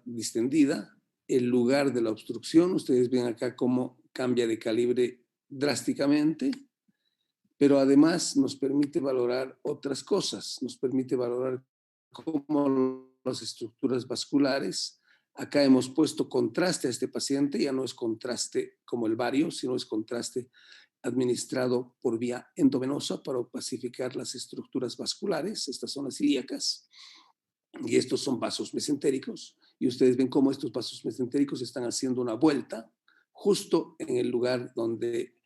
distendida, el lugar de la obstrucción. Ustedes ven acá cómo cambia de calibre drásticamente, pero además nos permite valorar otras cosas. Nos permite valorar cómo las estructuras vasculares. Acá hemos puesto contraste a este paciente, ya no es contraste como el bario, sino es contraste administrado por vía endovenosa para pacificar las estructuras vasculares. Estas son las ilíacas y estos son vasos mesentéricos. Y ustedes ven cómo estos vasos mesentéricos están haciendo una vuelta justo en el lugar donde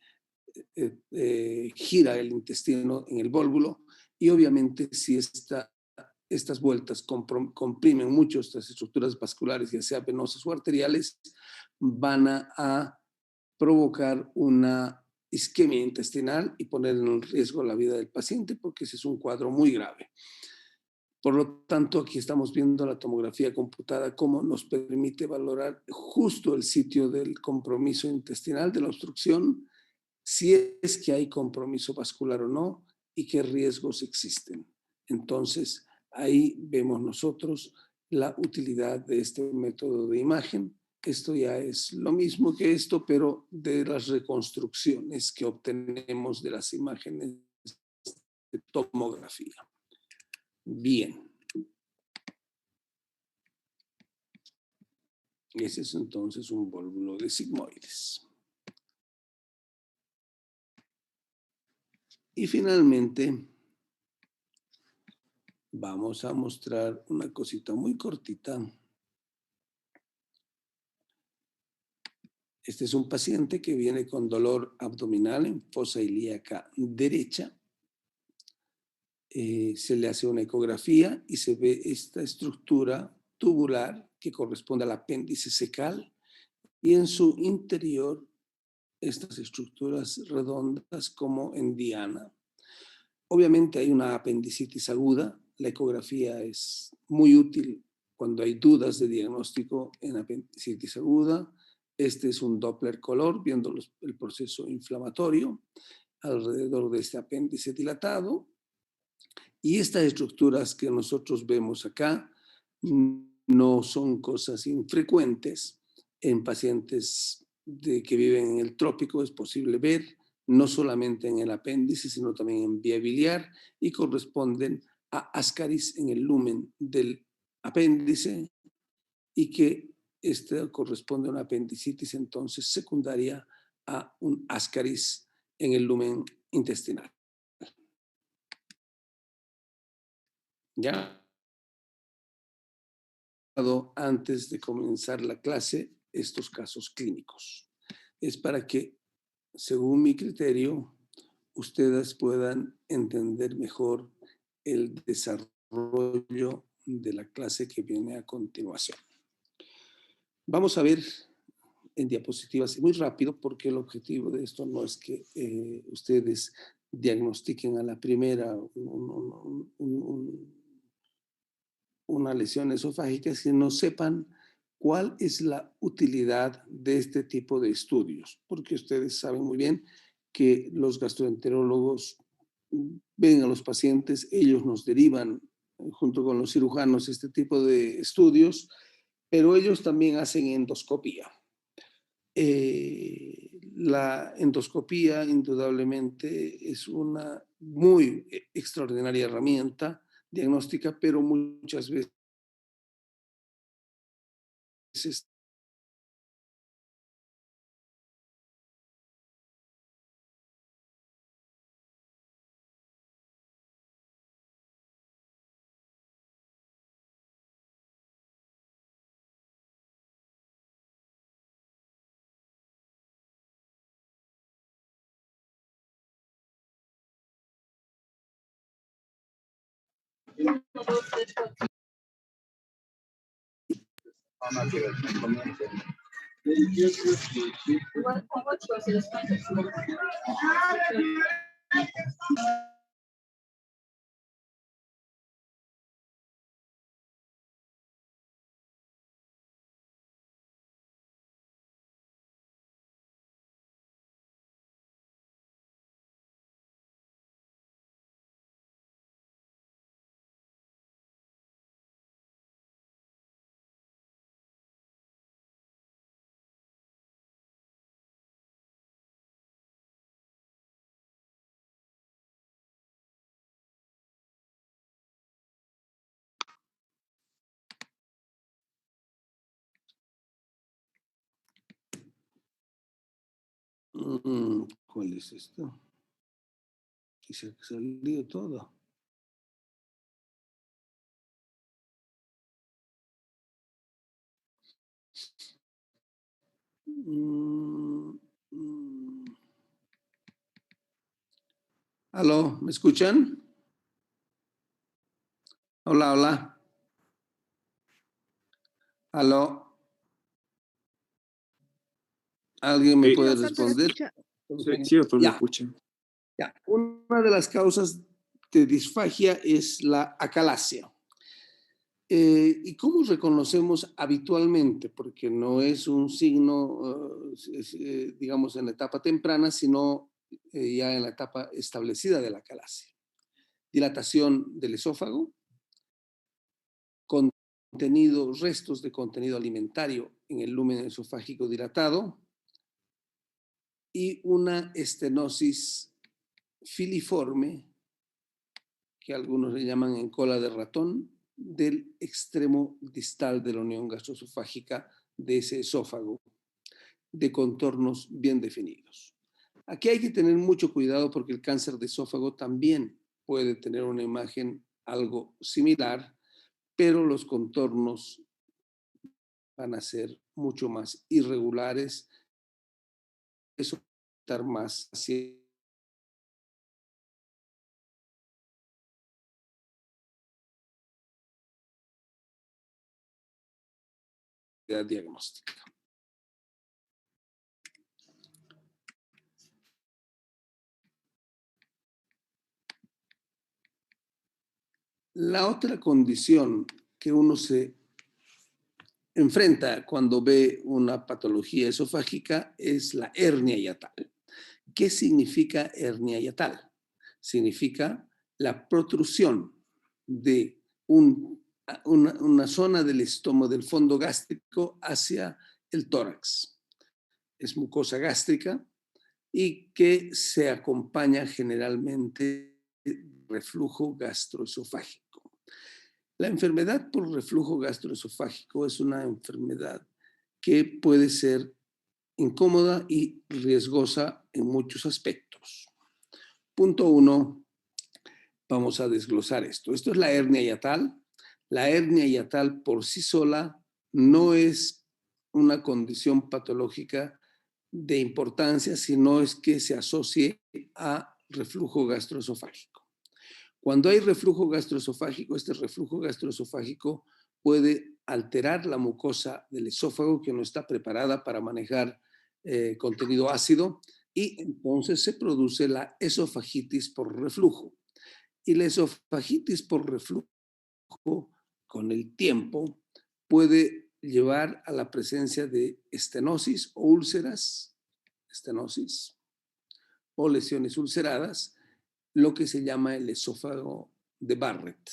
gira el intestino en el vólvulo. Y obviamente si estas vueltas comprimen mucho estas estructuras vasculares, ya sea venosas o arteriales, van a provocar una isquemia intestinal y poner en riesgo la vida del paciente, porque ese es un cuadro muy grave. Por lo tanto, aquí estamos viendo la tomografía computada, cómo nos permite valorar justo el sitio del compromiso intestinal, de la obstrucción, si es que hay compromiso vascular o no y qué riesgos existen. Entonces, ahí vemos nosotros la utilidad de este método de imagen. Esto ya es lo mismo que esto, pero de las reconstrucciones que obtenemos de las imágenes de tomografía. Bien. Ese es entonces un vólvulo de sigmoides. Y finalmente, vamos a mostrar una cosita muy cortita. Este es un paciente que viene con dolor abdominal en fosa ilíaca derecha. Se le hace una ecografía y se ve esta estructura tubular que corresponde al apéndice cecal y en su interior estas estructuras redondas como en diana. Obviamente hay una apendicitis aguda. La ecografía es muy útil cuando hay dudas de diagnóstico en apendicitis aguda. Este es un Doppler color viendo el proceso inflamatorio alrededor de este apéndice dilatado. Y estas estructuras que nosotros vemos acá no son cosas infrecuentes en pacientes que viven en el trópico. Es posible ver no solamente en el apéndice, sino también en vía biliar y corresponden a ascaris en el lumen del apéndice y que corresponde a una apendicitis entonces secundaria a un ascaris en el lumen intestinal. Ya antes de comenzar la clase estos casos clínicos. Es para que, según mi criterio, ustedes puedan entender mejor el desarrollo de la clase que viene a continuación. Vamos a ver en diapositivas muy rápido, porque el objetivo de esto no es que ustedes diagnostiquen a la primera una lesión esofágica, sino sepan cuál es la utilidad de este tipo de estudios, porque ustedes saben muy bien que los gastroenterólogos ven a los pacientes, ellos nos derivan junto con los cirujanos este tipo de estudios, pero ellos también hacen endoscopía. La endoscopía indudablemente es una muy extraordinaria herramienta diagnóstica, pero muchas veces ¿Cuál es esto? Y se ha salido todo. ¿Aló? ¿Me escuchan? Hola, hola. ¿Aló? ¿Alguien me puede responder? Sí, doctor, me Ya, escucha. ya. Una de las causas de disfagia es la acalasia. ¿Y cómo reconocemos habitualmente? Porque no es un signo, digamos, en la etapa temprana, sino ya en la etapa establecida de la acalasia. Dilatación del esófago, restos de contenido alimentario en el lumen esofágico dilatado y una estenosis filiforme, que algunos le llaman en cola de ratón, del extremo distal de la unión gastroesofágica de ese esófago, de contornos bien definidos. Aquí hay que tener mucho cuidado porque el cáncer de esófago también puede tener una imagen algo similar, pero los contornos van a ser mucho más irregulares, eso va a estar más hacia la diagnóstica. La otra condición que uno se enfrenta cuando ve una patología esofágica es la hernia hiatal. ¿Qué significa hernia hiatal? Significa la protrusión de una zona del estómago, del fondo gástrico hacia el tórax. Es mucosa gástrica y que se acompaña generalmente de reflujo gastroesofágico. La enfermedad por reflujo gastroesofágico es una enfermedad que puede ser incómoda y riesgosa en muchos aspectos. Punto 1, vamos a desglosar esto. Esto es la hernia hiatal. La hernia hiatal por sí sola no es una condición patológica de importancia, sino es que se asocie a reflujo gastroesofágico. Cuando hay reflujo gastroesofágico, este reflujo gastroesofágico puede alterar la mucosa del esófago que no está preparada para manejar contenido ácido y entonces se produce la esofagitis por reflujo. Y la esofagitis por reflujo con el tiempo puede llevar a la presencia de estenosis o úlceras, estenosis o lesiones ulceradas, lo que se llama el esófago de Barrett.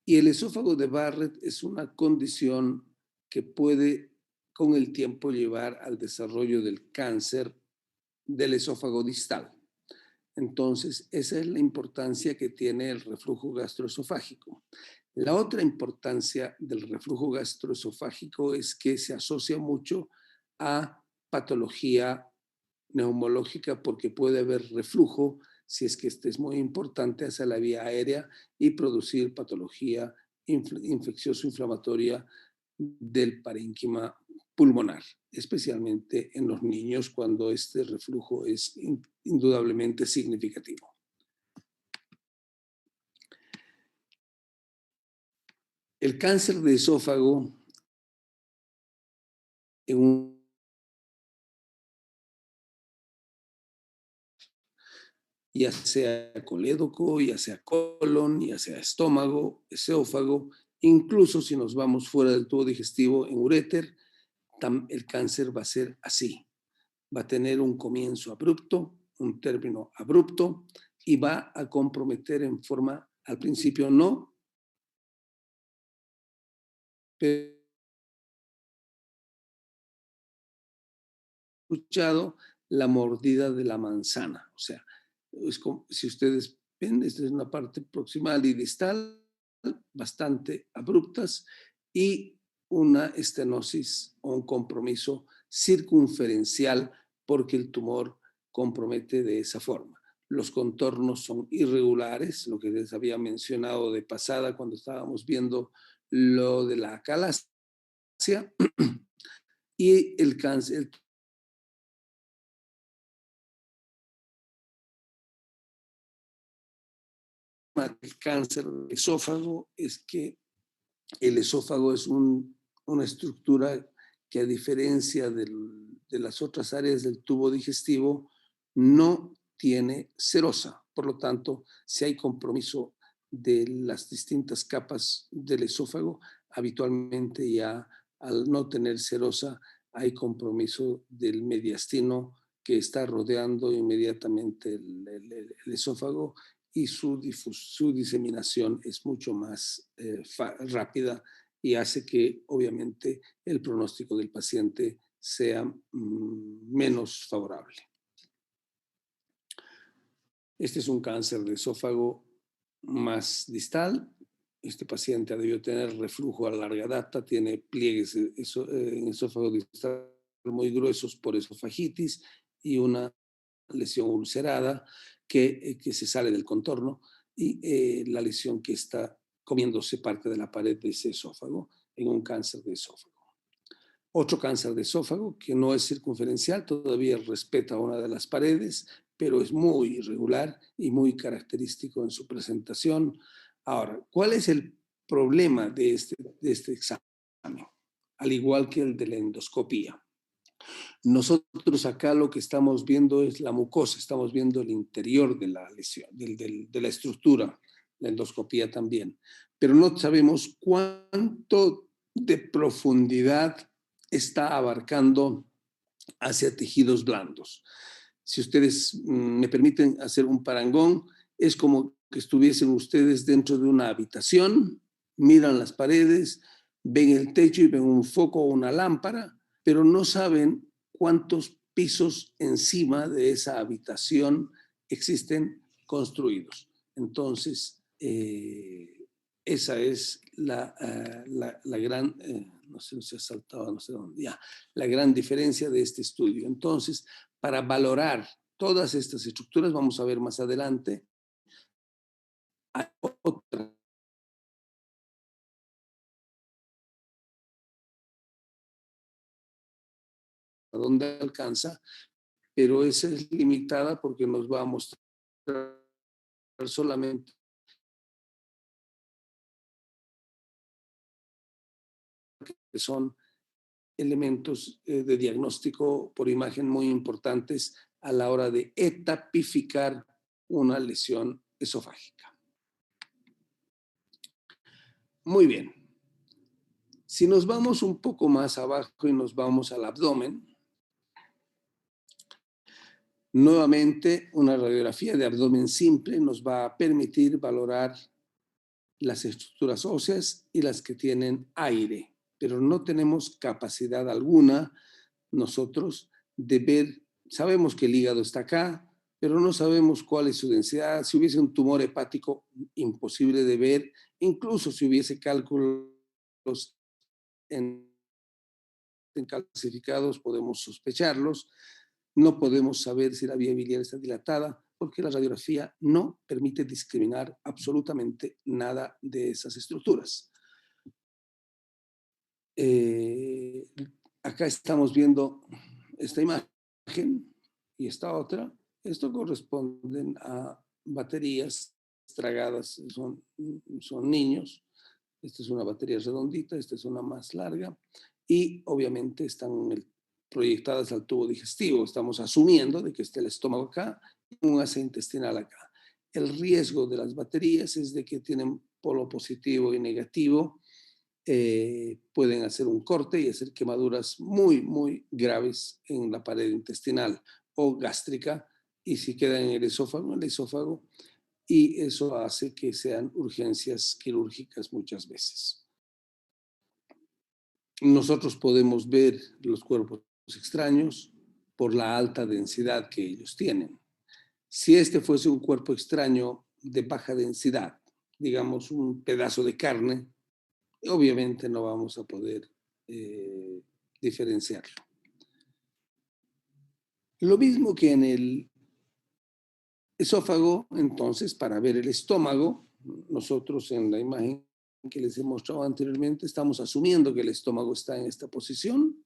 Y el esófago de Barrett es una condición que puede con el tiempo llevar al desarrollo del cáncer del esófago distal. Entonces, esa es la importancia que tiene el reflujo gastroesofágico. La otra importancia del reflujo gastroesofágico es que se asocia mucho a patología neumológica porque puede haber reflujo, si es que este es muy importante, hacia la vía aérea y producir patología infeccioso-inflamatoria del parénquima pulmonar, especialmente en los niños cuando este reflujo es indudablemente significativo. El cáncer de esófago ya sea colédoco, ya sea colon, ya sea estómago, esófago, incluso si nos vamos fuera del tubo digestivo en uréter, el cáncer va a ser así. Va a tener un comienzo abrupto, un término abrupto y va a comprometer en forma, al principio no, pero escuchado la mordida de la manzana. O sea, es como, si ustedes ven, esta es una parte proximal y distal bastante abruptas y una estenosis o un compromiso circunferencial porque el tumor compromete de esa forma. Los contornos son irregulares, lo que les había mencionado de pasada cuando estábamos viendo lo de la acalasia, y el cáncer. El cáncer del esófago es que el esófago es una estructura que, a diferencia de las otras áreas del tubo digestivo, no tiene serosa. Por lo tanto, si hay compromiso de las distintas capas del esófago, habitualmente ya al no tener serosa hay compromiso del mediastino que está rodeando inmediatamente el esófago, y su diseminación es mucho más rápida y hace que, obviamente, el pronóstico del paciente sea menos favorable. Este es un cáncer de esófago más distal. Este paciente debió tener reflujo a larga data, tiene pliegues en esófago distal muy gruesos por esofagitis y una lesión ulcerada que se sale del contorno, y la lesión que está comiéndose parte de la pared de ese esófago en un cáncer de esófago. Otro cáncer de esófago que no es circunferencial, todavía respeta una de las paredes, pero es muy irregular y muy característico en su presentación. Ahora, ¿cuál es el problema de este examen? Al igual que el de la endoscopía. Nosotros acá lo que estamos viendo es la mucosa, estamos viendo el interior de la lesión, de la estructura, la endoscopía también, pero no sabemos cuánto de profundidad está abarcando hacia tejidos blandos. Si ustedes me permiten hacer un parangón, es como que estuviesen ustedes dentro de una habitación, miran las paredes, ven el techo y ven un foco o una lámpara, pero no saben cuántos pisos encima de esa habitación existen construidos. Entonces, esa es la gran, no sé si ha saltado, no sé dónde, ya, la gran diferencia de este estudio. Entonces, para valorar todas estas estructuras, vamos a ver más adelante, hay otra donde alcanza, pero esa es limitada porque nos va a mostrar solamente que son elementos de diagnóstico por imagen muy importantes a la hora de etapificar una lesión esofágica. Muy bien. Si nos vamos un poco más abajo y nos vamos al abdomen, nuevamente una radiografía de abdomen simple nos va a permitir valorar las estructuras óseas y las que tienen aire, pero no tenemos capacidad alguna nosotros de ver. Sabemos que el hígado está acá, pero no sabemos cuál es su densidad. Si hubiese un tumor hepático, imposible de ver, incluso si hubiese cálculos en calcificados, podemos sospecharlos. No podemos saber si la vía biliar está dilatada, porque la radiografía no permite discriminar absolutamente nada de esas estructuras. Acá estamos viendo esta imagen y esta otra. Esto corresponden a baterías tragadas, son niños. Esta es una batería redondita, esta es una más larga, y obviamente están proyectadas al tubo digestivo. Estamos asumiendo de que esté el estómago acá y un asa intestinal acá. El riesgo de las baterías es de que tienen polo positivo y negativo, pueden hacer un corte y hacer quemaduras muy, muy graves en la pared intestinal o gástrica, y si queda en el esófago, y eso hace que sean urgencias quirúrgicas muchas veces. Nosotros podemos ver los cuerpos extraños por la alta densidad que ellos tienen. Si este fuese un cuerpo extraño de baja densidad, digamos un pedazo de carne, obviamente no vamos a poder diferenciarlo. Lo mismo que en el esófago, entonces, para ver el estómago, nosotros en la imagen que les he mostrado anteriormente, estamos asumiendo que el estómago está en esta posición,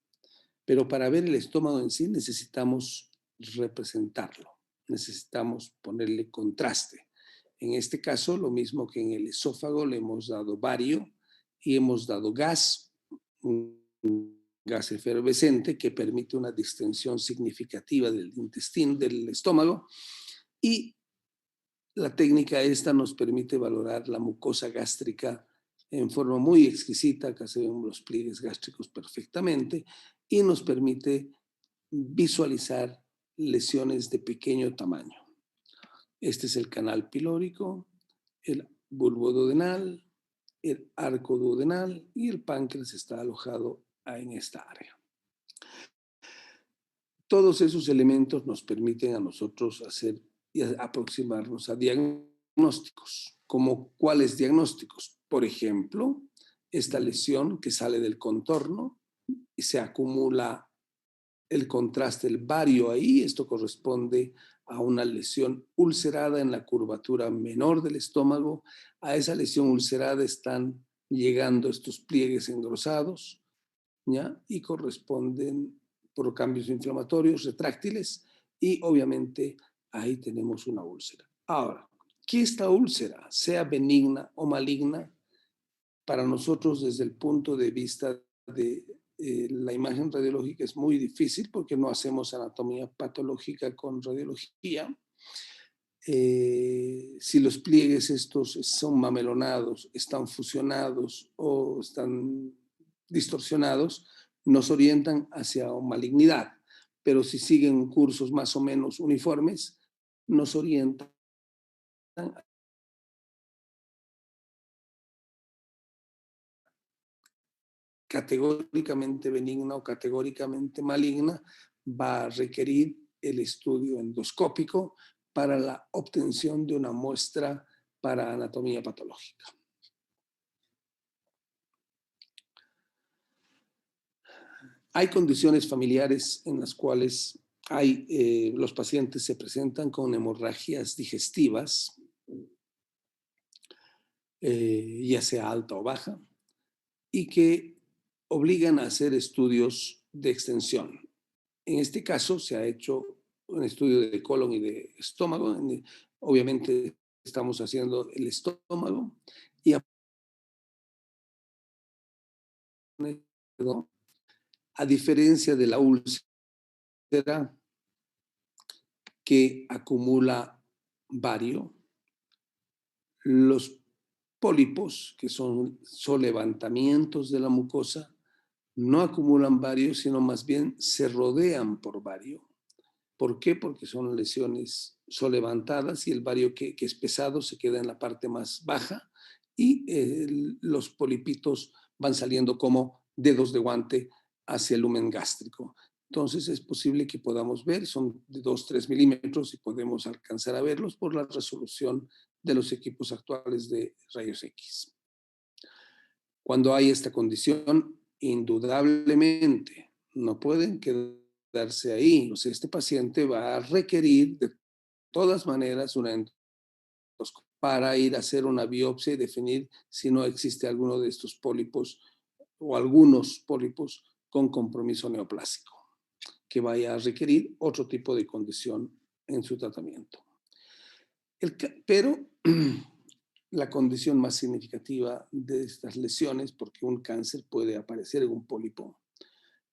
pero para ver el estómago en sí necesitamos representarlo, necesitamos ponerle contraste. En este caso, lo mismo que en el esófago, le hemos dado bario y hemos dado gas, un gas efervescente que permite una distensión significativa del intestino, del estómago, y la técnica esta nos permite valorar la mucosa gástrica en forma muy exquisita, que se ven los pliegues gástricos perfectamente, y nos permite visualizar lesiones de pequeño tamaño. Este es el canal pilórico, el bulbo duodenal, el arco duodenal y el páncreas está alojado en esta área. Todos esos elementos nos permiten a nosotros hacer y aproximarnos a diagnósticos. ¿Como cuáles diagnósticos? Por ejemplo, esta lesión que sale del contorno y se acumula el contraste, el bario ahí, esto corresponde a una lesión ulcerada en la curvatura menor del estómago. A esa lesión ulcerada están llegando estos pliegues engrosados, ¿ya? Y corresponden por cambios inflamatorios retráctiles y obviamente ahí tenemos una úlcera. Ahora, que esta úlcera sea benigna o maligna, para nosotros desde el punto de vista de la imagen radiológica es muy difícil porque no hacemos anatomía patológica con radiología. Si los pliegues estos son mamelonados, están fusionados o están distorsionados, nos orientan hacia malignidad, pero si siguen cursos más o menos uniformes, nos orientan categóricamente benigna o categóricamente maligna, va a requerir el estudio endoscópico para la obtención de una muestra para anatomía patológica. Hay condiciones familiares en las cuales los pacientes se presentan con hemorragias digestivas, ya sea alta o baja, y que obligan a hacer estudios de extensión. En este caso se ha hecho un estudio de colon y de estómago. Obviamente estamos haciendo el estómago y a diferencia de la úlcera que acumula bario, los pólipos, que son levantamientos de la mucosa, no acumulan bario, sino más bien se rodean por bario. ¿Por qué? Porque son lesiones levantadas y el bario que es pesado se queda en la parte más baja y los polipitos van saliendo como dedos de guante hacia el lumen gástrico. Entonces es posible que podamos ver, son de 2-3 milímetros y podemos alcanzar a verlos por la resolución de los equipos actuales de rayos X. Cuando hay esta condición, indudablemente no pueden quedarse ahí. O sea, este paciente va a requerir de todas maneras una endoscopia para ir a hacer una biopsia y definir si no existe alguno de estos pólipos o algunos pólipos con compromiso neoplásico, que vaya a requerir otro tipo de condición en su tratamiento. Pero la condición más significativa de estas lesiones, porque un cáncer puede aparecer en un pólipo,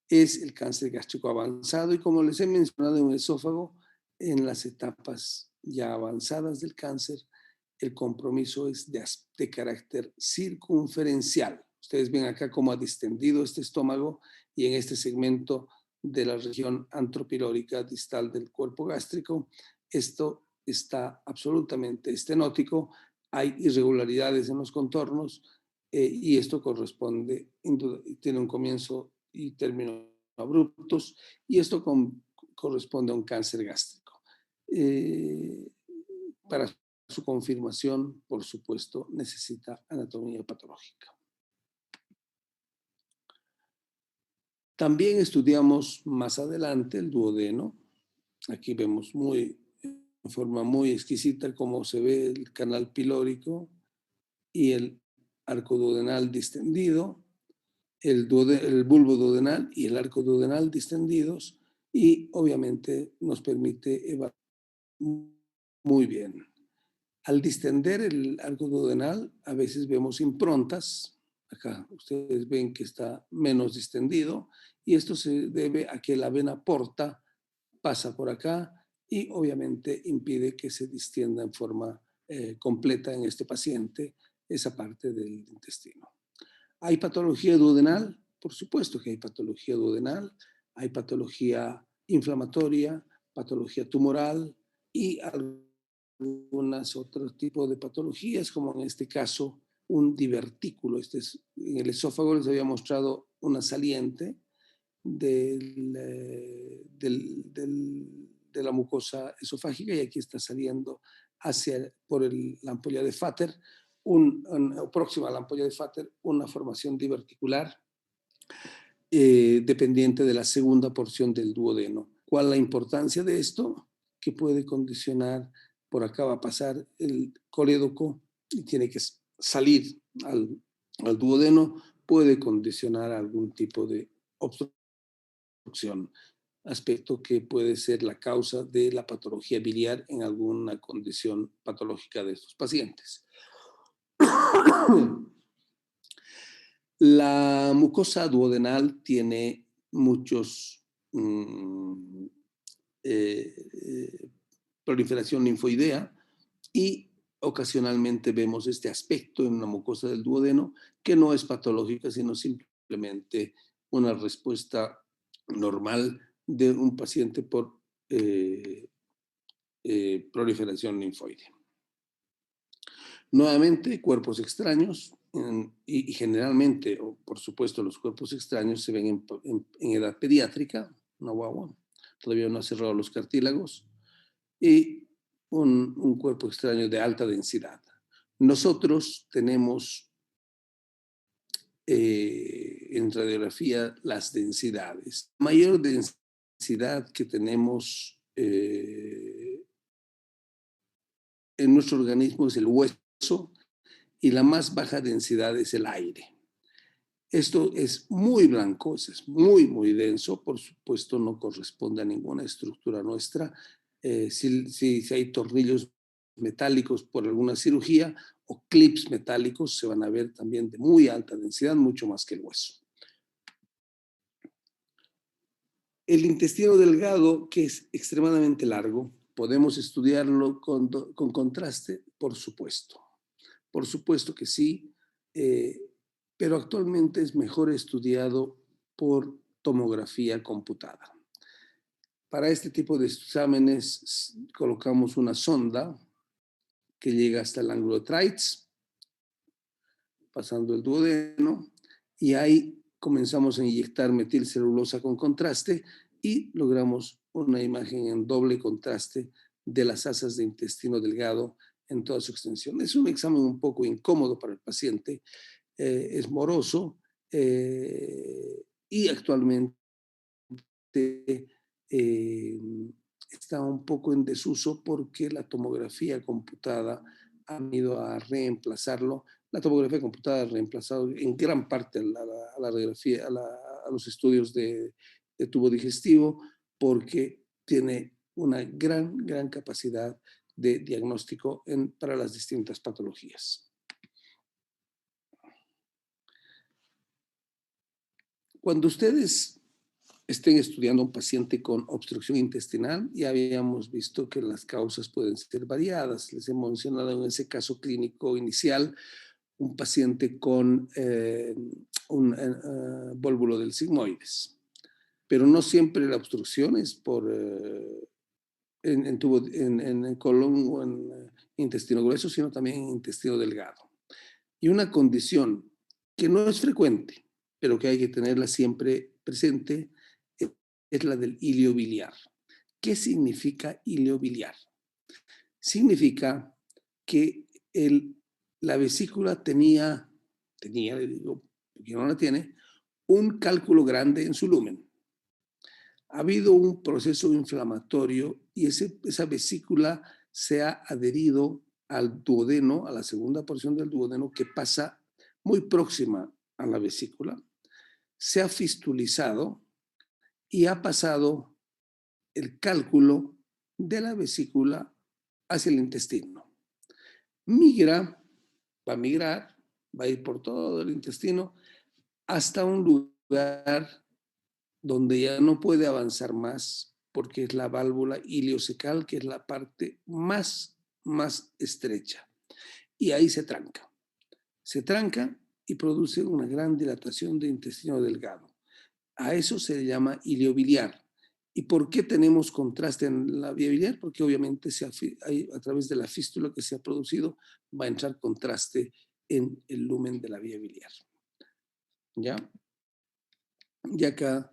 es el cáncer gástrico avanzado y como les he mencionado en el esófago, en las etapas ya avanzadas del cáncer, el compromiso es de carácter circunferencial. Ustedes ven acá cómo ha distendido este estómago y en este segmento de la región antropilórica distal del cuerpo gástrico, esto está absolutamente estenótico, hay irregularidades en los contornos y esto corresponde, tiene un comienzo y término abruptos y esto corresponde a un cáncer gástrico. Para su confirmación, por supuesto, necesita anatomía patológica. También estudiamos más adelante el duodeno Aquí vemos en forma muy exquisita cómo se ve el canal pilórico y el arco duodenal distendido, el bulbo duodenal y el arco duodenal distendidos, y obviamente nos permite evaluar muy bien. Al distender el arco duodenal, a veces vemos improntas. Acá ustedes ven que está menos distendido, y esto se debe a que la vena porta pasa por acá y obviamente impide que se distienda en forma completa en este paciente esa parte del intestino. ¿Hay patología duodenal? Por supuesto que hay patología duodenal, hay patología inflamatoria, patología tumoral y algunos otros tipos de patologías, como en este caso un divertículo. En el esófago les había mostrado una saliente de la mucosa esofágica, y aquí está saliendo por la ampolla de Vater, próxima a la ampolla de Vater, una formación diverticular dependiente de la segunda porción del duodeno. ¿Cuál es la importancia de esto? Que puede condicionar, por acá va a pasar el colédoco y tiene que salir al duodeno, puede condicionar algún tipo de obstrucción, aspecto que puede ser la causa de la patología biliar en alguna condición patológica de estos pacientes. La mucosa duodenal tiene muchos proliferación linfoidea, y ocasionalmente vemos este aspecto en la mucosa del duodeno que no es patológica, sino simplemente una respuesta normal de un paciente por proliferación linfoide. Nuevamente, cuerpos extraños, y generalmente, o por supuesto, los cuerpos extraños se ven en edad pediátrica, una guagua, todavía no ha cerrado los cartílagos, y un cuerpo extraño de alta densidad. Nosotros tenemos en radiografía las densidades. La mayor densidad que tenemos en nuestro organismo es el hueso, y la más baja densidad es el aire. Esto es muy blanco, es muy, muy denso, por supuesto no corresponde a ninguna estructura nuestra. Si hay tornillos metálicos por alguna cirugía o clips metálicos, se van a ver también de muy alta densidad, mucho más que el hueso. El intestino delgado, que es extremadamente largo, ¿podemos estudiarlo con contraste? Por supuesto. Por supuesto que sí, pero actualmente es mejor estudiado por tomografía computada. Para este tipo de exámenes colocamos una sonda que llega hasta el ángulo de Treitz, pasando el duodeno, y ahí comenzamos a inyectar metilcelulosa con contraste y logramos una imagen en doble contraste de las asas de intestino delgado en toda su extensión. Es un examen un poco incómodo para el paciente, es moroso, y actualmente está un poco en desuso porque la tomografía computada ha ido a reemplazarlo. La tomografía computada ha reemplazado en gran parte a la radiografía, a los estudios de tubo digestivo, porque tiene una gran capacidad de diagnóstico para las distintas patologías. Cuando ustedes estén estudiando a un paciente con obstrucción intestinal, ya habíamos visto que las causas pueden ser variadas. Les he mencionado en ese caso clínico inicial un paciente con un vólvulo del sigmoides, pero no siempre la obstrucción es en colon o en intestino grueso, sino también en intestino delgado. Y una condición que no es frecuente, pero que hay que tenerla siempre presente, es la del hilio biliar. ¿Qué significa hilio biliar? Significa que la vesícula tenía, le digo, porque no la tiene, un cálculo grande en su lumen. ha habido un proceso inflamatorio y esa vesícula se ha adherido al duodeno, a la segunda porción del duodeno que pasa muy próxima a la vesícula, se ha fistulizado y ha pasado el cálculo de la vesícula hacia el intestino. Va a migrar, va a ir por todo el intestino hasta un lugar donde ya no puede avanzar más porque es la válvula iliocecal, que es la parte más estrecha. Y ahí se tranca. Se tranca y produce una gran dilatación de intestino delgado. A eso se le llama iliobiliar. ¿Y por qué tenemos contraste en la vía biliar? Porque obviamente a través de la fístula que se ha producido va a entrar contraste en el lumen de la vía biliar. ¿Ya? Y acá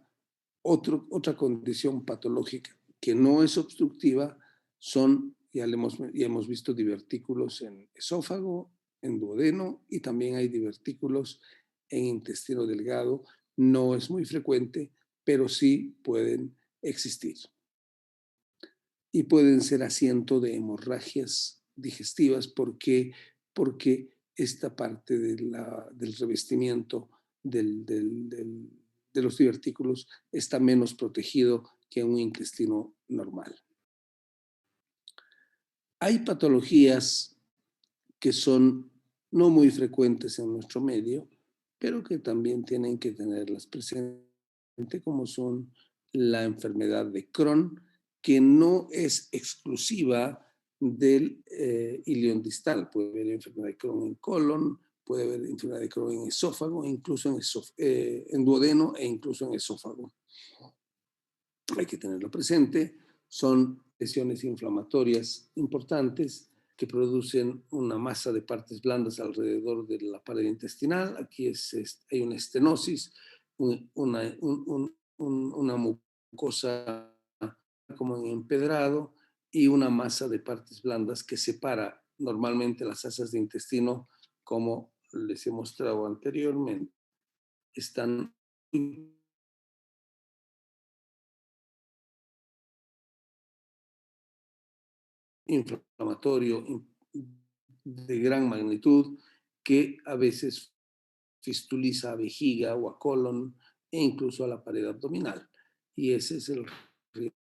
otra condición patológica que no es obstructiva son, ya hemos visto divertículos en esófago, en duodeno y también hay divertículos en intestino delgado. No es muy frecuente, pero sí pueden existir. Y pueden ser asiento de hemorragias digestivas porque esta parte del revestimiento de los divertículos está menos protegido que un intestino normal. Hay patologías que son no muy frecuentes en nuestro medio, pero que también tienen que tenerlas presentes, como son la enfermedad de Crohn, que no es exclusiva del ilion distal. Puede haber enfermedad de Crohn en colon, puede haber enfermedad de Crohn en esófago, incluso en duodeno e incluso en esófago. Hay que tenerlo presente. Son lesiones inflamatorias importantes que producen una masa de partes blandas alrededor de la pared intestinal. Aquí hay una estenosis, una mucosa como en empedrado y una masa de partes blandas que separa normalmente las asas de intestino, como les he mostrado anteriormente. Están inflamatorio de gran magnitud que a veces fistuliza a vejiga o a colon e incluso a la pared abdominal. Y ese es el riesgo.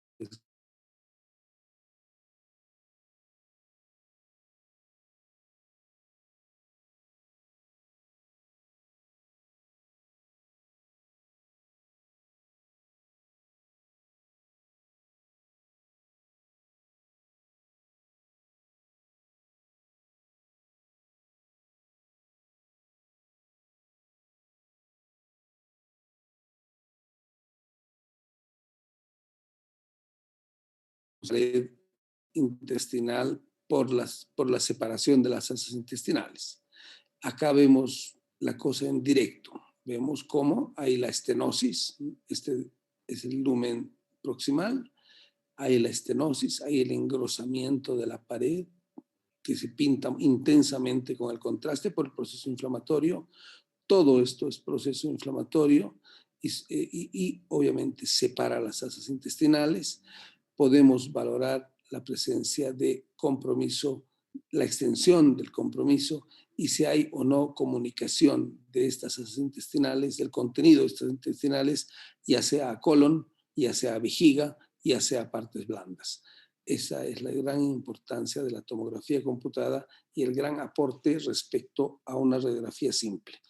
Pared intestinal por la separación de las asas intestinales. Acá vemos la cosa en directo. Vemos cómo hay la estenosis, este es el lumen proximal, hay la estenosis, hay el engrosamiento de la pared que se pinta intensamente con el contraste por el proceso inflamatorio. Todo esto es proceso inflamatorio y obviamente separa las asas intestinales. Podemos valorar la presencia de compromiso, la extensión del compromiso y si hay o no comunicación de estas asas intestinales, del contenido de estas intestinales, ya sea a colon, ya sea a vejiga, ya sea a partes blandas. Esa es la gran importancia de la tomografía computada y el gran aporte respecto a una radiografía simple.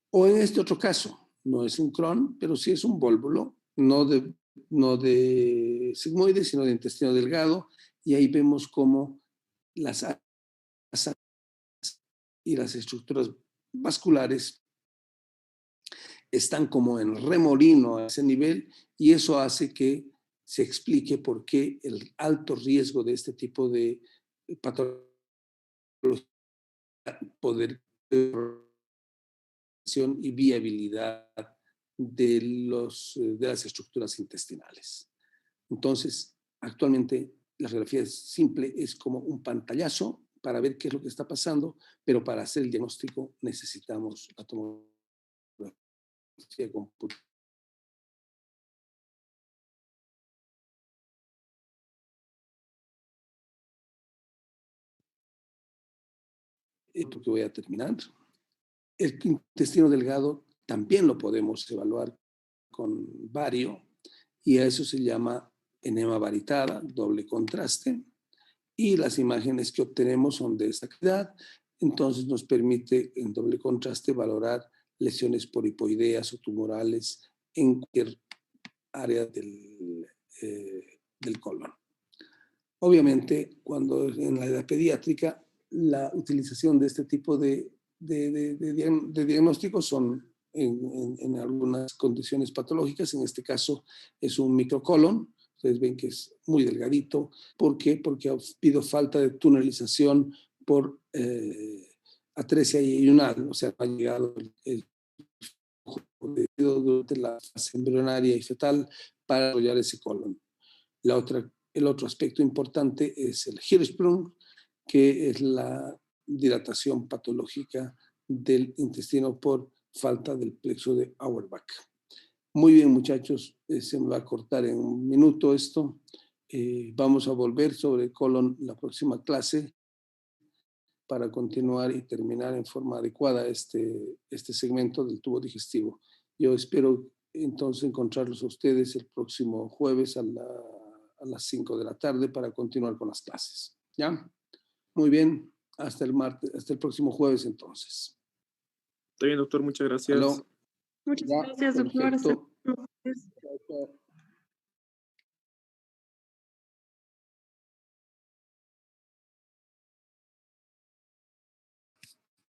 O en este otro caso, no es un Crohn, pero sí es un vólvulo, no de sigmoide, sino de intestino delgado, y ahí vemos cómo las asas y las estructuras vasculares están como en remolino a ese nivel, y eso hace que se explique por qué el alto riesgo de este tipo de patología poder y viabilidad de las estructuras intestinales. Entonces, actualmente la radiografía simple es como un pantallazo para ver qué es lo que está pasando, pero para hacer el diagnóstico necesitamos la tomografía computada. porque voy a terminar. El intestino delgado también lo podemos evaluar con bario y a eso se llama enema varitada, doble contraste. Y las imágenes que obtenemos son de esta calidad. Entonces nos permite en doble contraste valorar lesiones polipoideas o tumorales en cualquier área del colon. Obviamente, cuando en la edad pediátrica, la utilización de este tipo de diagnósticos son en algunas condiciones patológicas. En este caso es un microcolon. Ustedes ven que es muy delgadito. ¿Por qué? Porque ha habido falta de tunelización por atresia iyunal, o sea, ha llegado el flujo durante la fase embrionaria y fetal para desarrollar ese colon. El otro aspecto importante es el Hirschsprung, que es la dilatación patológica del intestino por falta del plexo de Auerbach. Muy bien, muchachos, se me va a cortar en un minuto esto. Vamos a volver sobre el colon la próxima clase para continuar y terminar en forma adecuada este segmento del tubo digestivo. Yo espero entonces encontrarlos a ustedes el próximo jueves a las 5 de la tarde para continuar con las clases. ¿Ya? Muy bien, hasta el próximo jueves entonces. Está bien, doctor, muchas gracias. ¿Aló? Muchas Ya, gracias, doctor. perfecto.